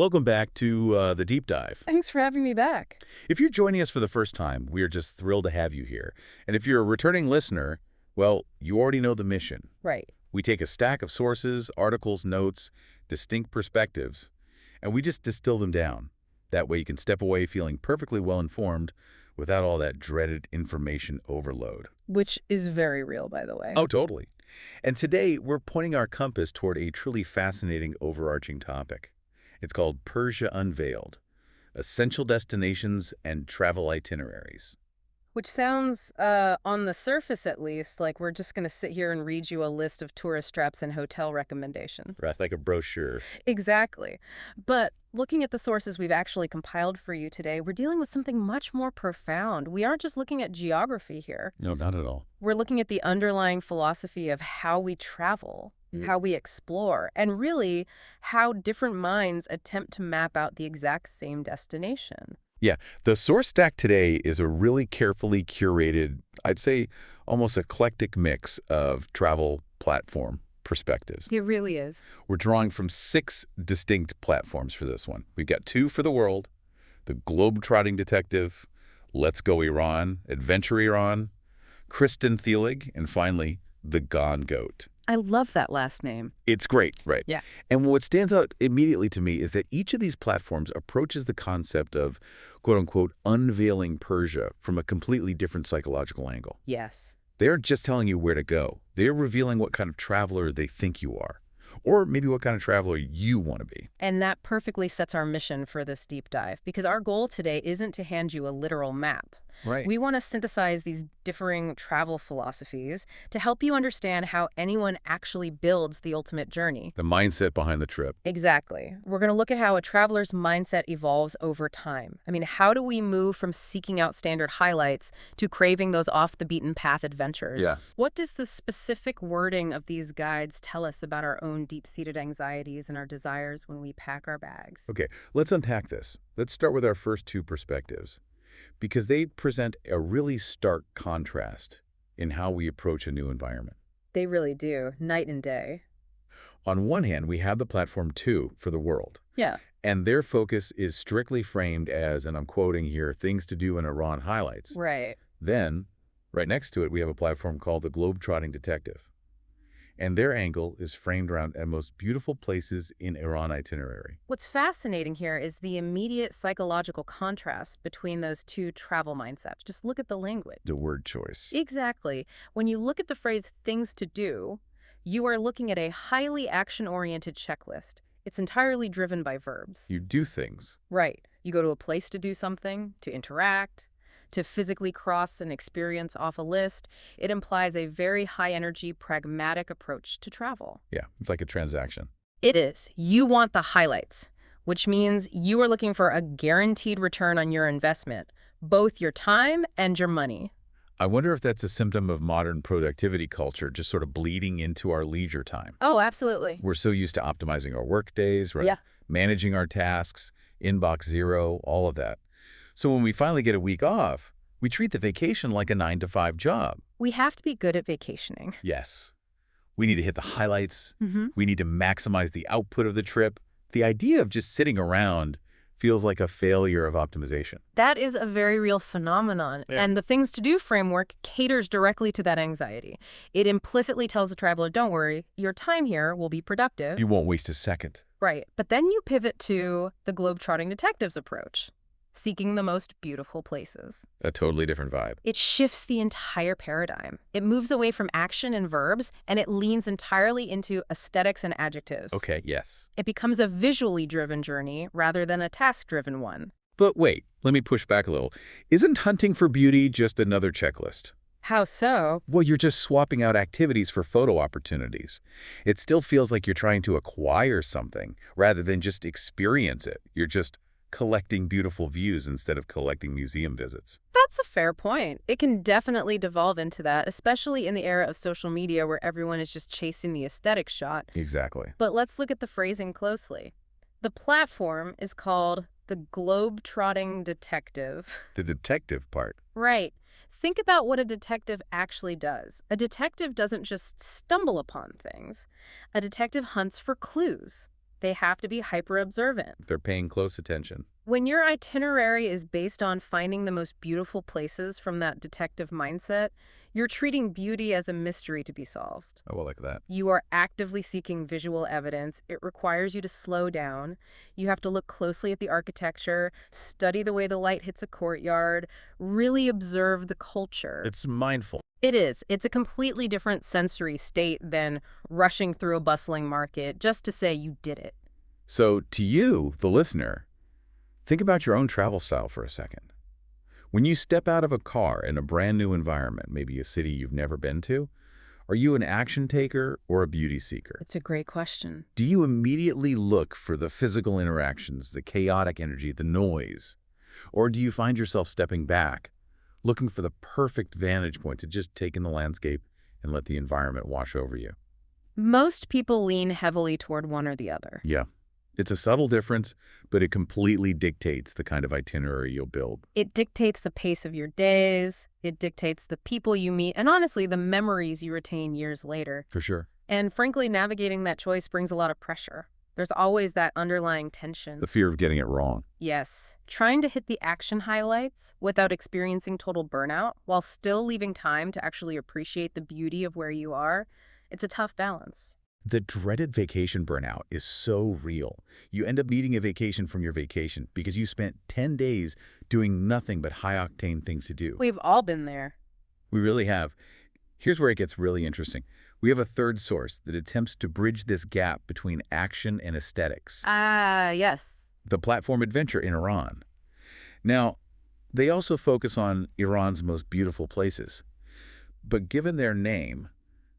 Welcome back to the Deep Dive. Thanks for having me back. If you're joining us for the first time, we are just thrilled to have you here. And if you're a returning listener, well, you already know the mission. Right. We take a stack of sources, articles, notes, distinct perspectives, and we just distill them down. That way you can step away feeling perfectly well-informed without all that dreaded information overload. Which is very real, by the way. Oh, totally. And today, we're pointing our compass toward a truly fascinating overarching topic. It's called Persia Unveiled, Essential Destinations and Travel Itineraries. Which sounds, on the surface at least, like we're just going to sit here and read you a list of tourist traps and hotel recommendations. Right, like a brochure. Exactly. But looking at the sources we've actually compiled for you today, we're dealing with something much more profound. We aren't just looking at geography here. No, not at all. We're looking at the underlying philosophy of how we travel, how we explore, and really how different minds attempt to map out the exact same destination. Yeah, the source stack today is a really carefully curated, I'd say almost eclectic mix of travel platform perspectives. It really is. We're drawing from 6 distinct platforms for this one. We've got 2 for the world, the Globetrotting Detective, Let's Go Iran, Adventure Iran, Kristen Thielig, and finally, The Gone Goat. I love that last name. It's great, right? Yeah. And what stands out immediately to me is that each of these platforms approaches the concept of, quote-unquote, unveiling Persia from a completely different psychological angle. Yes. They aren't just telling you where to go. They're revealing what kind of traveler they think you are, or maybe what kind of traveler you want to be. And that perfectly sets our mission for this deep dive, because our goal today isn't to hand you a literal map. Right. We want to synthesize these differing travel philosophies to help you understand how anyone actually builds the ultimate journey. The mindset behind the trip. Exactly. We're going to look at how a traveler's mindset evolves over time. I mean, how do we move from seeking out standard highlights to craving those off-the-beaten-path adventures? Yeah. What does the specific wording of these guides tell us about our own deep-seated anxieties and our desires when we pack our bags? Okay, let's unpack this. Let's start with our first 2 perspectives, because they present a really stark contrast in how we approach a new environment. They really do, night and day. On one hand, we have the platform 2 for the world, Yeah. and their focus is strictly framed as, and I'm quoting here, things to do in Iran highlights. Right. Then, right next to it, we have a platform called the Globetrotting Detective, and their angle is framed around the most beautiful places in Iran itinerary. What's fascinating here is the immediate psychological contrast between those 2 travel mindsets. Just look at the language. The word choice. Exactly. When you look at the phrase things to do, you are looking at a highly action-oriented checklist. It's entirely driven by verbs. You do things. Right. You go to a place to do something, to interact, to physically cross an experience off a list. It implies a very high-energy, pragmatic approach to travel. Yeah, it's like a transaction. It is. You want the highlights, which means you are looking for a guaranteed return on your investment, both your time and your money. I wonder if that's a symptom of modern productivity culture just sort of bleeding into our leisure time. Oh, absolutely. We're so used to optimizing our work days, right? Yeah. Managing our tasks, inbox zero, all of that. So when we finally get a week off, we treat the vacation like a 9-to-5 job. We have to be good at vacationing. Yes. We need to hit the highlights. Mm-hmm. We need to maximize the output of the trip. The idea of just sitting around feels like a failure of optimization. That is a very real phenomenon, and the Things to Do framework caters directly to that anxiety. It implicitly tells the traveler, don't worry, your time here will be productive. You won't waste a second. Right, but then you pivot to the Globetrotting Detective's approach, seeking the most beautiful places. A totally different vibe. It shifts the entire paradigm. It moves away from action and verbs, and it leans entirely into aesthetics and adjectives. Okay, yes. It becomes a visually driven journey rather than a task-driven one. But wait, let me push back a little. Isn't hunting for beauty just another checklist? How so? Well, you're just swapping out activities for photo opportunities. It still feels like you're trying to acquire something rather than just experience it. You're just collecting beautiful views instead of collecting museum visits. That's a fair point. It can definitely devolve into that, especially in the era of social media where everyone is just chasing the aesthetic shot. Exactly. But let's look at the phrasing closely. The platform is called the Globetrotting Detective. The detective part. Right. Think about what a detective actually does. A detective doesn't just stumble upon things. A detective hunts for clues. They have to be hyper-observant. They're paying close attention. When your itinerary is based on finding the most beautiful places from that detective mindset, you're treating beauty as a mystery to be solved. Oh, well, like that. You are actively seeking visual evidence. It requires you to slow down. You have to look closely at the architecture, study the way the light hits a courtyard, really observe the culture. It's mindful. It is. It's a completely different sensory state than rushing through a bustling market just to say you did it. So to you, the listener, think about your own travel style for a second. When you step out of a car in a brand new environment, maybe a city you've never been to, are you an action taker or a beauty seeker? It's a great question. Do you immediately look for the physical interactions, the chaotic energy, the noise? Or do you find yourself stepping back, looking for the perfect vantage point to just take in the landscape and let the environment wash over you? Most people lean heavily toward one or the other. Yeah. It's a subtle difference, but it completely dictates the kind of itinerary you'll build. It dictates the pace of your days, it dictates the people you meet, and honestly, the memories you retain years later. For sure. And frankly, navigating that choice brings a lot of pressure. There's always that underlying tension. The fear of getting it wrong. Yes. Trying to hit the action highlights without experiencing total burnout, while still leaving time to actually appreciate the beauty of where you are, it's a tough balance. The dreaded vacation burnout is so real. You end up needing a vacation from your vacation because you spent 10 days doing nothing but high-octane things to do. We've all been there. We really have. Here's where it gets really interesting. We have a third source that attempts to bridge this gap between action and aesthetics. Yes. The platform Adventure in Iran. Now, they also focus on Iran's most beautiful places. But given their name,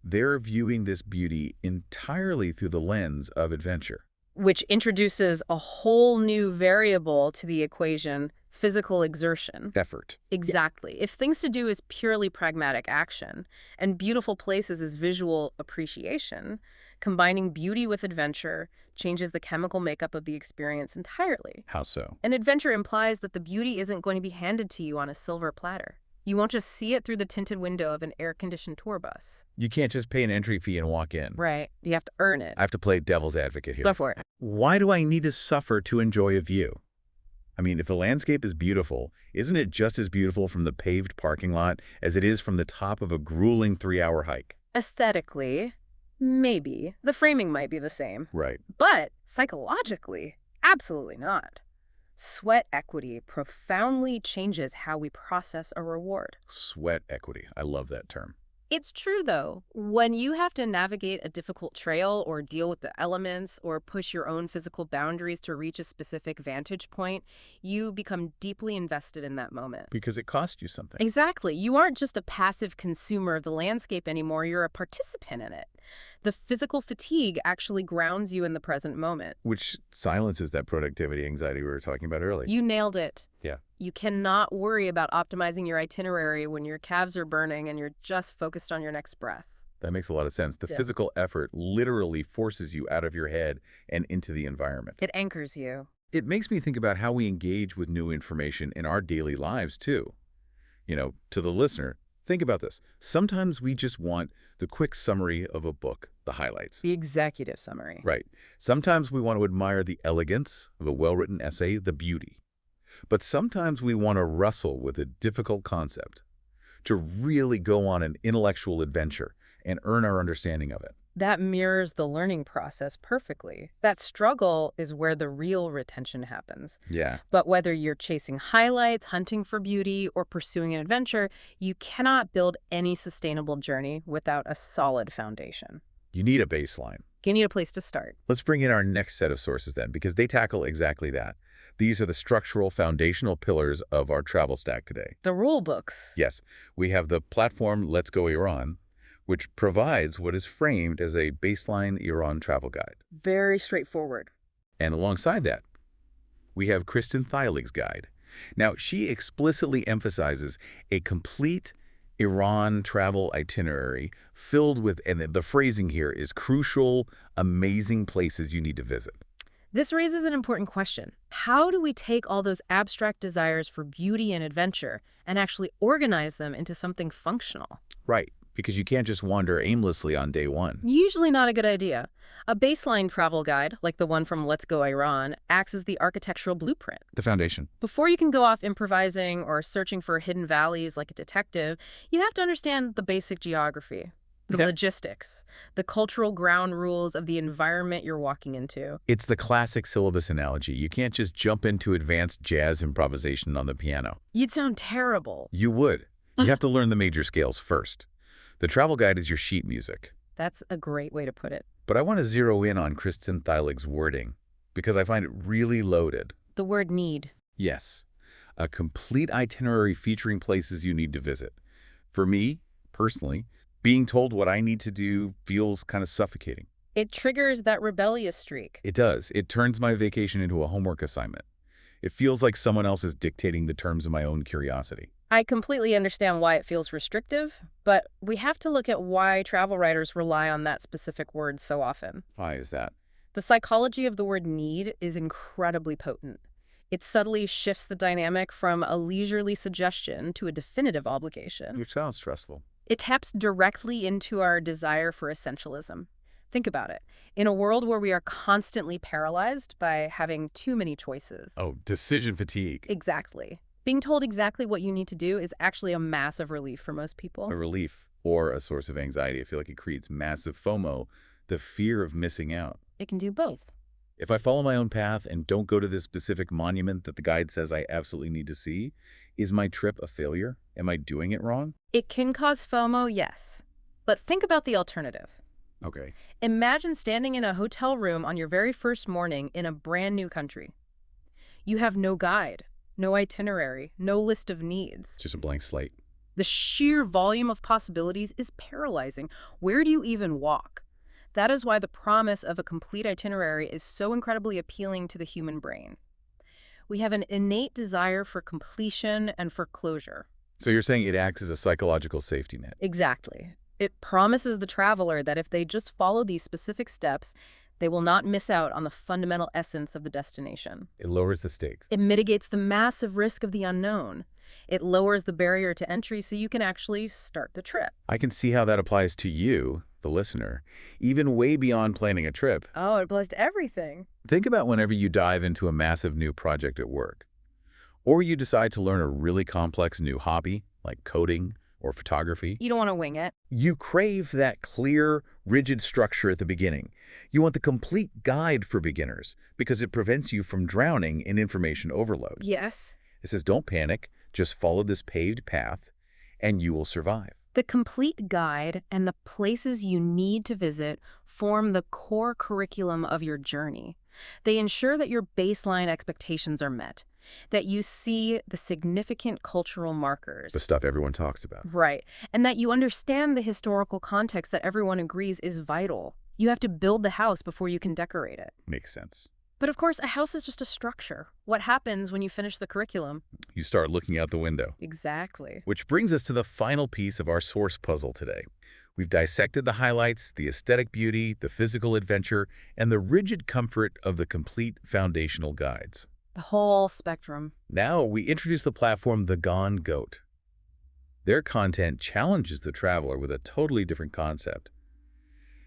they're viewing this beauty entirely through the lens of adventure. Which introduces a whole new variable to the equation, physical exertion. Effort. Exactly. If things to do is purely pragmatic action, and beautiful places is visual appreciation, combining beauty with adventure changes the chemical makeup of the experience entirely. How so? An adventure implies that the beauty isn't going to be handed to you on a silver platter. You won't just see it through the tinted window of an air-conditioned tour bus. You can't just pay an entry fee and walk in. Right. You have to earn it. I have to play devil's advocate here. Go for it. Why do I need to suffer to enjoy a view? I mean, if the landscape is beautiful, isn't it just as beautiful from the paved parking lot as it is from the top of a grueling 3-hour hike? Aesthetically, maybe. The framing might be the same. Right. But psychologically, absolutely not. Sweat equity profoundly changes how we process a reward. Sweat equity. I love that term. It's true, though. When you have to navigate a difficult trail or deal with the elements or push your own physical boundaries to reach a specific vantage point, you become deeply invested in that moment. Because it cost you something. Exactly. You aren't just a passive consumer of the landscape anymore. You're a participant in it. The physical fatigue actually grounds you in the present moment. Which silences that productivity anxiety we were talking about earlier. You nailed it. Yeah. You cannot worry about optimizing your itinerary when your calves are burning and you're just focused on your next breath. That makes a lot of sense. The Yeah. physical effort literally forces you out of your head and into the environment. It anchors you. It makes me think about how we engage with new information in our daily lives, too. You know, to the listener, think about this. Sometimes we just want the quick summary of a book, the highlights. The executive summary. Right. Sometimes we want to admire the elegance of a well-written essay, the beauty. But sometimes we want to wrestle with a difficult concept, to really go on an intellectual adventure and earn our understanding of it. That mirrors the learning process perfectly. That struggle is where the real retention happens. Yeah. But whether you're chasing highlights, hunting for beauty, or pursuing an adventure, you cannot build any sustainable journey without a solid foundation. You need a baseline. You need a place to start. Let's bring in our next set of sources then, because they tackle exactly that. These are the structural foundational pillars of our travel stack today. The rule books. Yes, we have the platform Let's Go Iran, which provides what is framed as a baseline Iran travel guide. Very straightforward. And alongside that, we have Kristen Theilig's guide. Now, she explicitly emphasizes a complete Iran travel itinerary filled with, and the phrasing here is crucial, amazing places you need to visit. This raises an important question. How do we take all those abstract desires for beauty and adventure and actually organize them into something functional? Right, because you can't just wander aimlessly on day one. Usually not a good idea. A baseline travel guide, like the one from Let's Go Iran, acts as the architectural blueprint. The foundation. Before you can go off improvising or searching for hidden valleys like a detective, you have to understand the basic geography, the Yeah. logistics, the cultural ground rules of the environment you're walking into. It's the classic syllabus analogy. You can't just jump into advanced jazz improvisation on the piano. You'd sound terrible. You would. You have to learn the major scales first. The travel guide is your sheet music. That's a great way to put it. But I want to zero in on Kristen Theilig's wording because I find it really loaded. The word need. Yes, a complete itinerary featuring places you need to visit. For me, personally, being told what I need to do feels kind of suffocating. It triggers that rebellious streak. It does. It turns my vacation into a homework assignment. It feels like someone else is dictating the terms of my own curiosity. I completely understand why it feels restrictive, but we have to look at why travel writers rely on that specific word so often. Why is that? The psychology of the word need is incredibly potent. It subtly shifts the dynamic from a leisurely suggestion to a definitive obligation. Which sounds stressful. It taps directly into our desire for essentialism. Think about it. In a world where we are constantly paralyzed by having too many choices. Oh, decision fatigue. Exactly. Being told exactly what you need to do is actually a massive relief for most people. A relief or a source of anxiety. I feel like it creates massive FOMO, the fear of missing out. It can do both. If I follow my own path and don't go to this specific monument that the guide says I absolutely need to see, is my trip a failure? Am I doing it wrong? It can cause FOMO, yes. But think about the alternative. Okay. Imagine standing in a hotel room on your very first morning in a brand new country. You have no guide, no itinerary, no list of needs. Just a blank slate. The sheer volume of possibilities is paralyzing. Where do you even walk? That is why the promise of a complete itinerary is so incredibly appealing to the human brain. We have an innate desire for completion and for closure. So you're saying it acts as a psychological safety net. Exactly. It promises the traveler that if they just follow these specific steps, they will not miss out on the fundamental essence of the destination. It lowers the stakes. It mitigates the massive risk of the unknown. It lowers the barrier to entry so you can actually start the trip. I can see how that applies to you, the listener, even way beyond planning a trip. Oh, it applies to everything. Think about whenever you dive into a massive new project at work. Or you decide to learn a really complex new hobby, like coding or photography. You don't want to wing it. You crave that clear, rigid structure at the beginning. You want the complete guide for beginners because it prevents you from drowning in information overload. Yes. It says, don't panic, just follow this paved path, and you will survive. The complete guide and the places you need to visit form the core curriculum of your journey. They ensure that your baseline expectations are met, that you see the significant cultural markers. The stuff everyone talks about. Right, and that you understand the historical context that everyone agrees is vital. You have to build the house before you can decorate it. Makes sense. But of course, a house is just a structure. What happens when you finish the curriculum? You start looking out the window. Exactly. Which brings us to the final piece of our source puzzle today. We've dissected the highlights, the aesthetic beauty, the physical adventure, and the rigid comfort of the complete foundational guides. The whole spectrum. Now we introduce the platform The Gone Goat. Their content challenges the traveler with a totally different concept.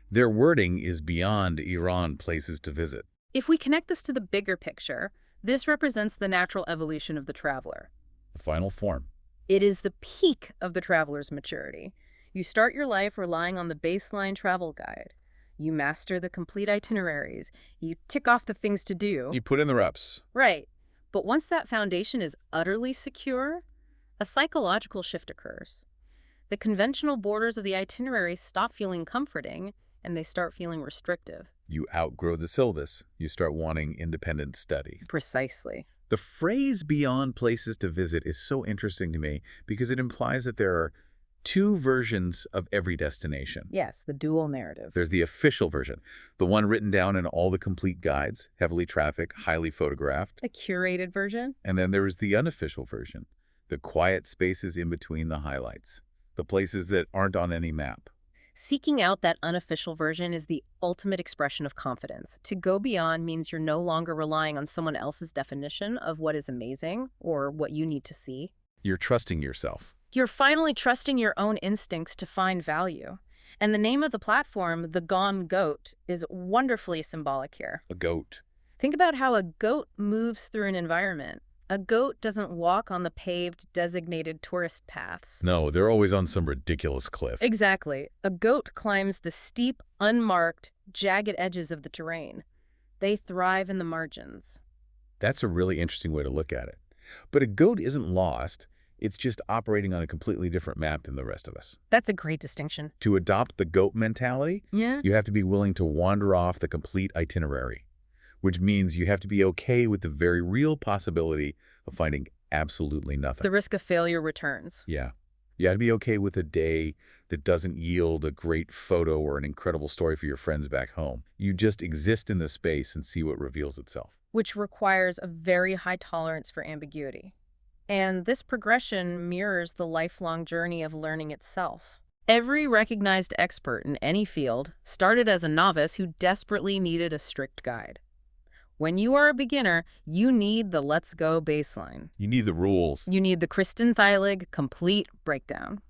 Their wording is beyond Iran places to visit. If we connect this to the bigger picture, this represents the natural evolution of the traveler. The final form. It is the peak of the traveler's maturity. You start your life relying on the baseline travel guide. You master the complete itineraries. You tick off the things to do. You put in the reps. Right. But once that foundation is utterly secure, a psychological shift occurs. The conventional borders of the itinerary stop feeling comforting, and they start feeling restrictive. You outgrow the syllabus. You start wanting independent study. Precisely. The phrase beyond places to visit is so interesting to me because it implies that there are two versions of every destination. Yes, the dual narrative. There's the official version, the one written down in all the complete guides, heavily trafficked, highly photographed. A curated version? And then there is the unofficial version, the quiet spaces in between the highlights, the places that aren't on any map. Seeking out that unofficial version is the ultimate expression of confidence. To go beyond means you're no longer relying on someone else's definition of what is amazing or what you need to see. You're trusting yourself. You're finally trusting your own instincts to find value. And the name of the platform, The Gone Goat, is wonderfully symbolic here. A goat. Think about how a goat moves through an environment. A goat doesn't walk on the paved, designated tourist paths. No, they're always on some ridiculous cliff. Exactly. A goat climbs the steep, unmarked, jagged edges of the terrain. They thrive in the margins. That's a really interesting way to look at it. But a goat isn't lost. It's just operating on a completely different map than the rest of us. That's a great distinction. To adopt the goat mentality, Yeah? you have to be willing to wander off the complete itinerary, which means you have to be okay with the very real possibility of finding absolutely nothing. The risk of failure returns. Yeah. You have to be okay with a day that doesn't yield a great photo or an incredible story for your friends back home. You just exist in the space and see what reveals itself. Which requires a very high tolerance for ambiguity. And this progression mirrors the lifelong journey of learning itself. Every recognized expert in any field started as a novice who desperately needed a strict guide. When you are a beginner, you need the Let's Go baseline. You need the rules. You need the Kristen Theilig complete breakdown.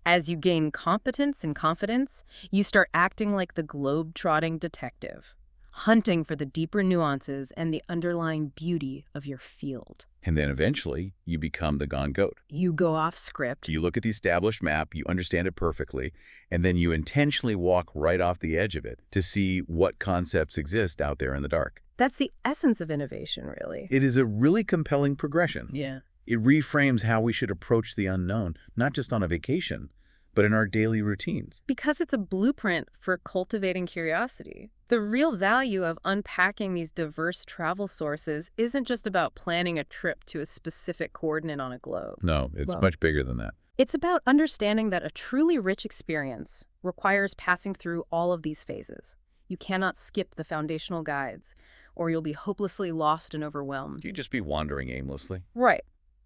As you gain competence and confidence, you start acting like the globe-trotting detective, hunting for the deeper nuances and the underlying beauty of your field. And then eventually, you become the gone goat. You go off script. You look at the established map, you understand it perfectly, and then you intentionally walk right off the edge of it to see what concepts exist out there in the dark. That's the essence of innovation, really. It is a really compelling progression. Yeah. It reframes how we should approach the unknown, not just on a vacation, but in our daily routines. Because it's a blueprint for cultivating curiosity. The real value of unpacking these diverse travel sources isn't just about planning a trip to a specific coordinate on a globe. No, it's Well, much bigger than that. It's about understanding that a truly rich experience requires passing through all of these phases. You cannot skip the foundational guides, or you'll be hopelessly lost and overwhelmed. You'd just be wandering aimlessly. Right.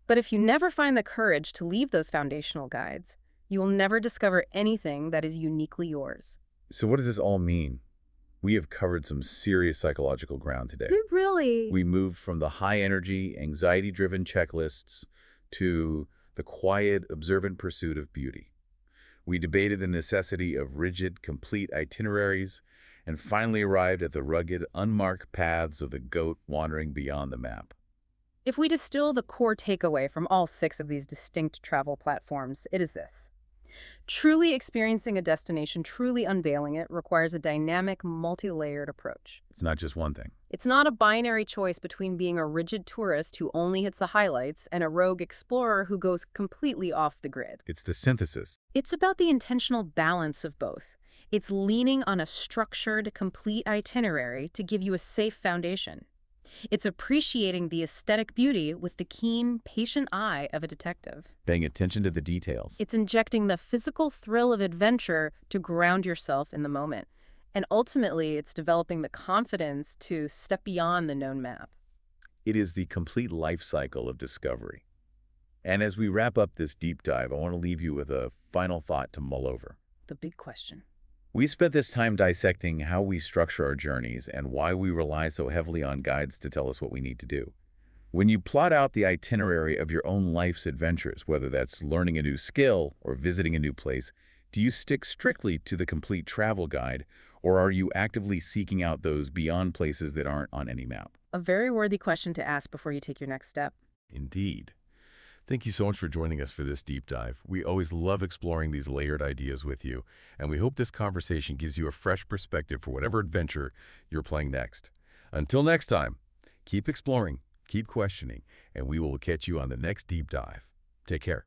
But if you never find the courage to leave those foundational guides, you will never discover anything that is uniquely yours. So what does this all mean? We have covered some serious psychological ground today. Really? We moved from the high-energy, anxiety-driven checklists to the quiet, observant pursuit of beauty. We debated the necessity of rigid, complete itineraries and finally arrived at the rugged, unmarked paths of the goat wandering beyond the map. If we distill the core takeaway from all 6 of these distinct travel platforms, it is this. Truly experiencing a destination, truly unveiling it, requires a dynamic, multi-layered approach. It's not just one thing. It's not a binary choice between being a rigid tourist who only hits the highlights and a rogue explorer who goes completely off the grid. It's the synthesis. It's about the intentional balance of both. It's leaning on a structured, complete itinerary to give you a safe foundation. It's appreciating the aesthetic beauty with the keen, patient eye of a detective. Paying attention to the details. It's injecting the physical thrill of adventure to ground yourself in the moment. And ultimately, it's developing the confidence to step beyond the known map. It is the complete life cycle of discovery. And as we wrap up this deep dive, I want to leave you with a final thought to mull over. The big question. We spent this time dissecting how we structure our journeys and why we rely so heavily on guides to tell us what we need to do. When you plot out the itinerary of your own life's adventures, whether that's learning a new skill or visiting a new place, do you stick strictly to the complete travel guide, or are you actively seeking out those beyond places that aren't on any map? A very worthy question to ask before you take your next step. Indeed. Thank you so much for joining us for this deep dive. We always love exploring these layered ideas with you, and we hope this conversation gives you a fresh perspective for whatever adventure you're planning next. Until next time, keep exploring, keep questioning, and we will catch you on the next deep dive. Take care.